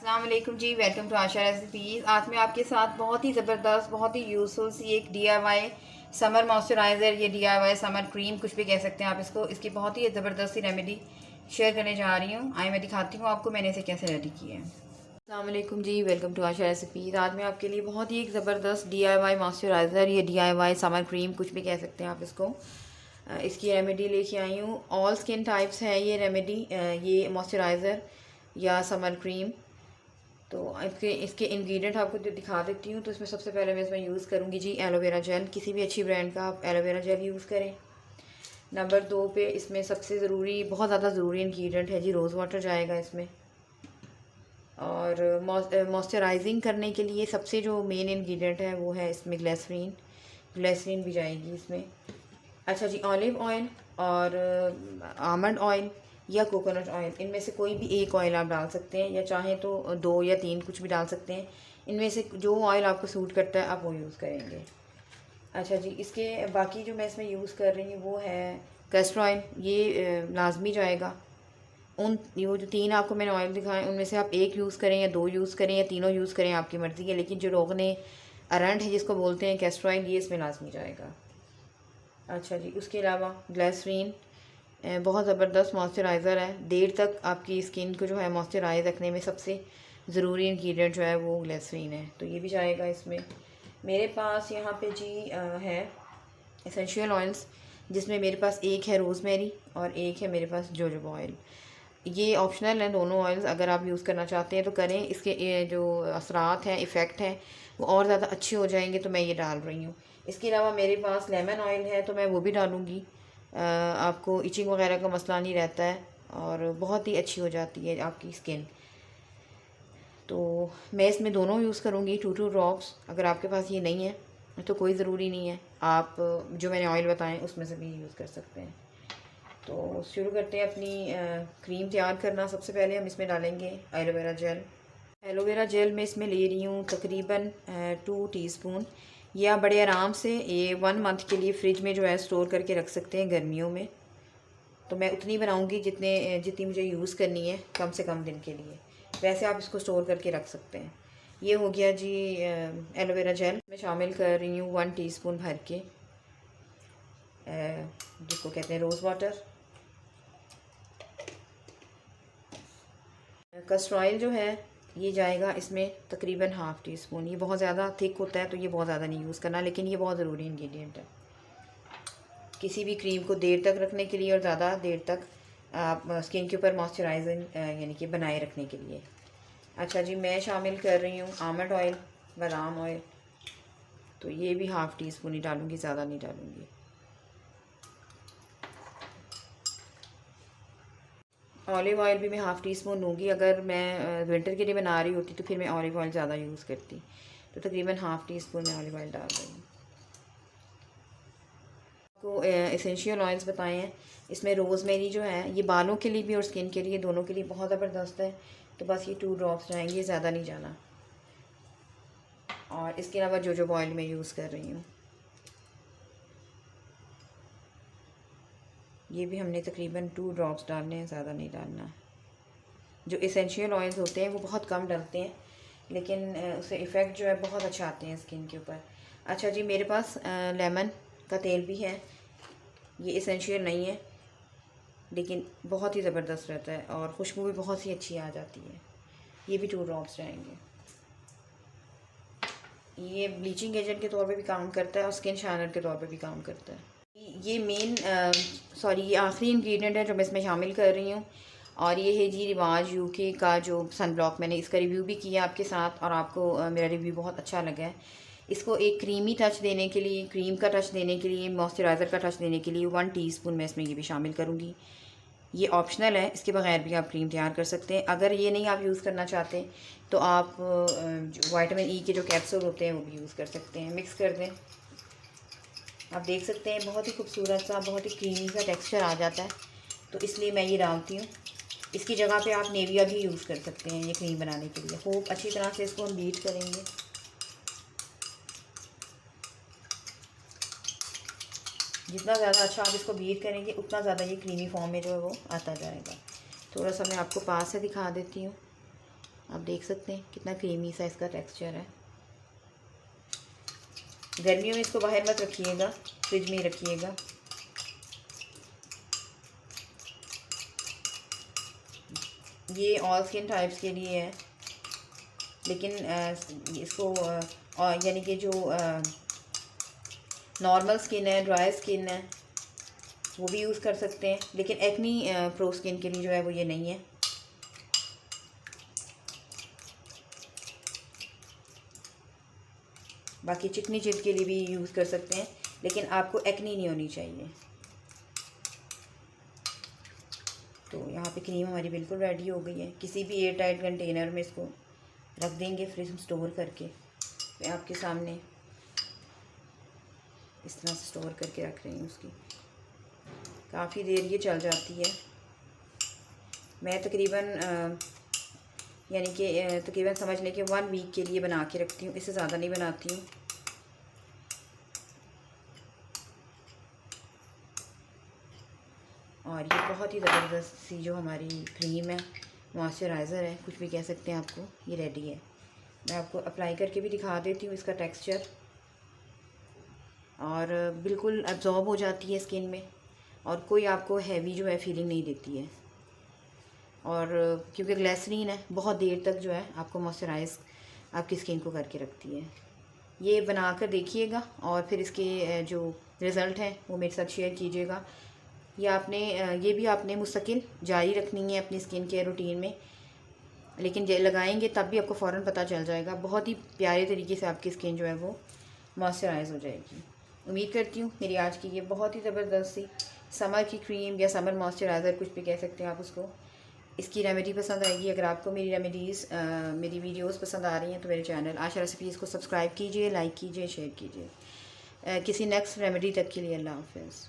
अस्सलाम वालेकुम जी। Welcome to Asha recipes. आज मैं आपके साथ बहुत ही ज़बरदस्त, बहुत ही यूज़फुल सी एक DIY समर मॉइस्चराइज़र, ये DIY समर क्रीम, कुछ भी कह सकते हैं आप इसको, इसकी बहुत ही ज़बरदस्त सी रेमेडी शेयर करने जा रही हूँ। आइए मैं दिखाती हूँ आपको मैंने इसे कैसे रेडी किया है। अस्सलाम वालेकुम जी। Welcome to Asha recipes. आज मैं आपके लिए बहुत ही एक ज़बरदस्त DIY मॉइस्चराइज़र, ये DIY समर क्रीम, कुछ भी कह सकते हैं आप इसको, इसकी रेमेडी लेके आई हूँ। ऑल स्किन टाइप्स है ये रेमेडी, ये मॉइस्चराइज़र या समर क्रीम। तो इसके इसके इंग्रेडिएंट आपको दिखा देती हूँ। तो इसमें सबसे पहले मैं इसमें यूज़ करूँगी जी एलोवेरा जेल। किसी भी अच्छी ब्रांड का आप एलोवेरा जेल यूज़ करें। नंबर 2 पे इसमें सबसे ज़रूरी, बहुत ज़्यादा ज़रूरी इंग्रेडिएंट है जी रोज़ वाटर जाएगा इसमें। और मॉइस्चराइजिंग करने के लिए सबसे जो मेन इंग्रेडिएंट है वो है इसमें ग्लिसरीन। ग्लिसरीन भी जाएगी इसमें। अच्छा जी, ऑलिव ऑयल और आमंड ऑयल या कोकोनट ऑयल, इनमें से कोई भी एक ऑयल आप डाल सकते हैं, या चाहें तो 2 या 3 कुछ भी डाल सकते हैं। इनमें से जो ऑयल आपको सूट करता है आप वो यूज़ करेंगे। अच्छा जी, इसके बाकी जो मैं इसमें यूज़ कर रही हूँ वो है कैस्टर ऑयल, ये लाजमी जाएगा। ये जो 3 आपको मैंने ऑयल दिखाए उनमें से आप 1 यूज़ करें या 2 यूज़ करें या तीनों यूज़ करें, आपकी मर्ज़ी है। लेकिन जो रोगने अरंड है जिसको बोलते हैं कैस्टर ऑयल, ये इसमें लाजमी जाएगा। अच्छा जी, उसके अलावा ग्लिसरीन बहुत ज़बरदस्त मॉइस्चराइज़र है। देर तक आपकी स्किन को जो है मॉइस्चराइज रखने में सबसे ज़रूरी इंग्रेडिएंट जो है वो ग्लिसरीन है, तो ये भी जाएगा इसमें। मेरे पास यहाँ पे जी है एसेंशियल ऑयल्स, जिसमें मेरे पास एक है रोज़मेरी और एक है मेरे पास जोजोबा ऑयल। ये ऑप्शनल हैं दोनों ऑयल्स, अगर आप यूज़ करना चाहते हैं तो करें। इसके जो असरात हैं, इफ़ेक्ट हैं, वो और ज़्यादा अच्छे हो जाएंगे, तो मैं ये डाल रही हूँ। इसके अलावा मेरे पास लेमन ऑयल है, तो मैं वो भी डालूँगी। आपको इचिंग वगैरह का मसला नहीं रहता है और बहुत ही अच्छी हो जाती है आपकी स्किन। तो मैं इसमें दोनों यूज़ करूँगी, 2 ड्रॉप्स। अगर आपके पास ये नहीं है तो कोई ज़रूरी नहीं है, आप जो मैंने ऑयल बताएं उसमें से भी यूज़ कर सकते हैं। तो शुरू करते हैं अपनी क्रीम तैयार करना। सबसे पहले हम इसमें डालेंगे एलोवेरा जेल। एलोवेरा जेल मैं इसमें ले रही हूँ तकरीबन 2 टीस्पून। ये आप बड़े आराम से ये 1 मंथ के लिए फ्रिज में जो है स्टोर करके रख सकते हैं गर्मियों में। तो मैं उतनी बनाऊँगी जितनी मुझे यूज़ करनी है, कम से कम दिन के लिए। वैसे आप इसको स्टोर करके रख सकते हैं। ये हो गया जी एलोवेरा जेल। मैं शामिल कर रही हूँ 1 टीस्पून भर के जिसको कहते हैं रोज़ वाटर। कस्टर ऑयल जो है ये जाएगा इसमें तकरीबन ½ टीस्पून। ये बहुत ज़्यादा थिक होता है तो ये बहुत ज़्यादा नहीं यूज़ करना, लेकिन ये बहुत ज़रूरी इंग्रेडिएंट है किसी भी क्रीम को देर तक रखने के लिए और ज़्यादा देर तक आप स्किन के ऊपर मॉइस्चराइजिंग यानी कि बनाए रखने के लिए। अच्छा जी, मैं शामिल कर रही हूँ आमंड ऑयल, बादाम ऑयल। तो ये भी ½ टीस्पून ही डालूँगी, ज़्यादा नहीं डालूँगी। ऑलिव ऑयल भी मैं ½ टीस्पून लूँगी। अगर मैं विंटर के लिए बना रही होती तो फिर मैं ऑलिव ऑयल ज़्यादा यूज़ करती। तो तकरीबन ½ टीस्पून मैं ऑलिव ऑयल डाल रही हूँ। आपको एसेंशियल ऑयल्स बताए हैं। इसमें रोज़मेरी जो है ये बालों के लिए भी और स्किन के लिए, दोनों के लिए बहुत ज़बरदस्त है। तो बस ये 2 ड्रॉप्स जाएंगे, ज़्यादा नहीं जाना। और इसके अलावा जोजोबा ऑयल मैं यूज़ कर रही हूँ, ये भी हमने तकरीबन 2 ड्रॉप्स डालने हैं, ज़्यादा नहीं डालना। जो एसेंशियल ऑयल्स होते हैं वो बहुत कम डलते हैं, लेकिन उससे इफ़ेक्ट जो है बहुत अच्छा आते हैं स्किन के ऊपर। अच्छा जी, मेरे पास लेमन का तेल भी है। ये एसेंशियल नहीं है लेकिन बहुत ही ज़बरदस्त रहता है और खुशबू भी बहुत ही अच्छी आ जाती है। ये भी 2 ड्रॉप्स जाएंगे। ये ब्लीचिंग एजेंट के तौर पे भी काम करता है और स्किन शाइनर के तौर पे भी काम करता है। ये ये आखिरी इंग्रेडिएंट है जो मैं इसमें शामिल कर रही हूँ, और ये है जी रिवाज यूके का जो सन ब्लॉक। मैंने इसका रिव्यू भी किया आपके साथ और आपको मेरा रिव्यू बहुत अच्छा लगा है। इसको एक क्रीमी टच देने के लिए, क्रीम का टच देने के लिए, मॉइस्चराइज़र का टच देने के लिए 1 टीस्पून मैं इसमें ये भी शामिल करूँगी। ये ऑप्शनल है, इसके बगैर भी आप क्रीम तैयार कर सकते हैं। अगर ये नहीं आप यूज़ करना चाहते तो आप जो विटामिन ई के जो कैप्सूल होते हैं वो भी यूज़ कर सकते हैं। मिक्स कर दें। आप देख सकते हैं बहुत ही खूबसूरत सा, बहुत ही क्रीमी सा टेक्सचर आ जाता है, तो इसलिए मैं ये डालती हूँ। इसकी जगह पे आप नेविया भी यूज़ कर सकते हैं ये क्रीम बनाने के लिए। खूब अच्छी तरह से इसको हम बीट करेंगे। जितना ज़्यादा अच्छा आप इसको बीट करेंगे उतना ज़्यादा ये क्रीमी फॉर्म में जो है वो आता जाएगा। थोड़ा सा मैं आपको पास से दिखा देती हूँ। आप देख सकते हैं कितना क्रीमी सा इसका टेक्सचर है। गर्मियों में इसको बाहर मत रखिएगा, फ्रिज में ही रखिएगा। ये ऑल स्किन टाइप्स के लिए है, लेकिन इसको यानी कि जो नॉर्मल स्किन है, ड्राई स्किन है, वो भी यूज़ कर सकते हैं, लेकिन एक्नी प्रो स्किन के लिए जो है वो ये नहीं है। बाकी चिकनी जिल्द के लिए भी यूज़ कर सकते हैं, लेकिन आपको एक्नी नहीं होनी चाहिए। तो यहाँ पे क्रीम हमारी बिल्कुल रेडी हो गई है। किसी भी एयर टाइट कंटेनर में इसको रख देंगे फ्रिज में स्टोर करके। मैं आपके सामने इस तरह से स्टोर करके रख रही हूँ। उसकी काफ़ी देर ये चल जाती है। मैं तकरीबन यानी कि तकरीबन समझ लें कि 1 वीक के लिए बना के रखती हूँ, इससे ज़्यादा नहीं बनाती हूँ। और ये बहुत ही ज़बरदस्त सी जो हमारी क्रीम है, मॉइस्चराइज़र है, कुछ भी कह सकते हैं आपको, ये रेडी है। मैं आपको अप्लाई करके भी दिखा देती हूँ इसका टेक्सचर। और बिल्कुल एब्जॉर्ब हो जाती है स्किन में, और कोई आपको हैवी जो है फीलिंग नहीं देती है। और क्योंकि ग्लिसरीन है, बहुत देर तक जो है आपको मॉइस्चराइज़ आपकी स्किन को करके रखती है। ये बना कर देखिएगा और फिर इसके जो रिज़ल्ट हैं वो मेरे साथ शेयर कीजिएगा। ये भी आपने मुस्तकिल जारी रखनी है अपनी स्किन केयर रूटीन में, लेकिन लगाएंगे तब भी आपको फ़ौरन पता चल जाएगा। बहुत ही प्यारे तरीके से आपकी स्किन जो है वो मॉइस्चराइज़ हो जाएगी। उम्मीद करती हूँ मेरी आज की ये बहुत ही ज़बरदस्त सी समर की क्रीम या समर मॉइस्चराइज़र, कुछ भी कह सकते हैं आप उसको, इसकी रेमेडी पसंद आएगी। अगर आपको मेरी रेमेडीज़ मेरी वीडियोस पसंद आ रही हैं तो मेरे चैनल आशा रेसिपीज़ को सब्सक्राइब कीजिए, लाइक कीजिए, शेयर कीजिए। किसी नेक्स्ट रेमेडी तक के लिए अल्लाह हाफ़िज़।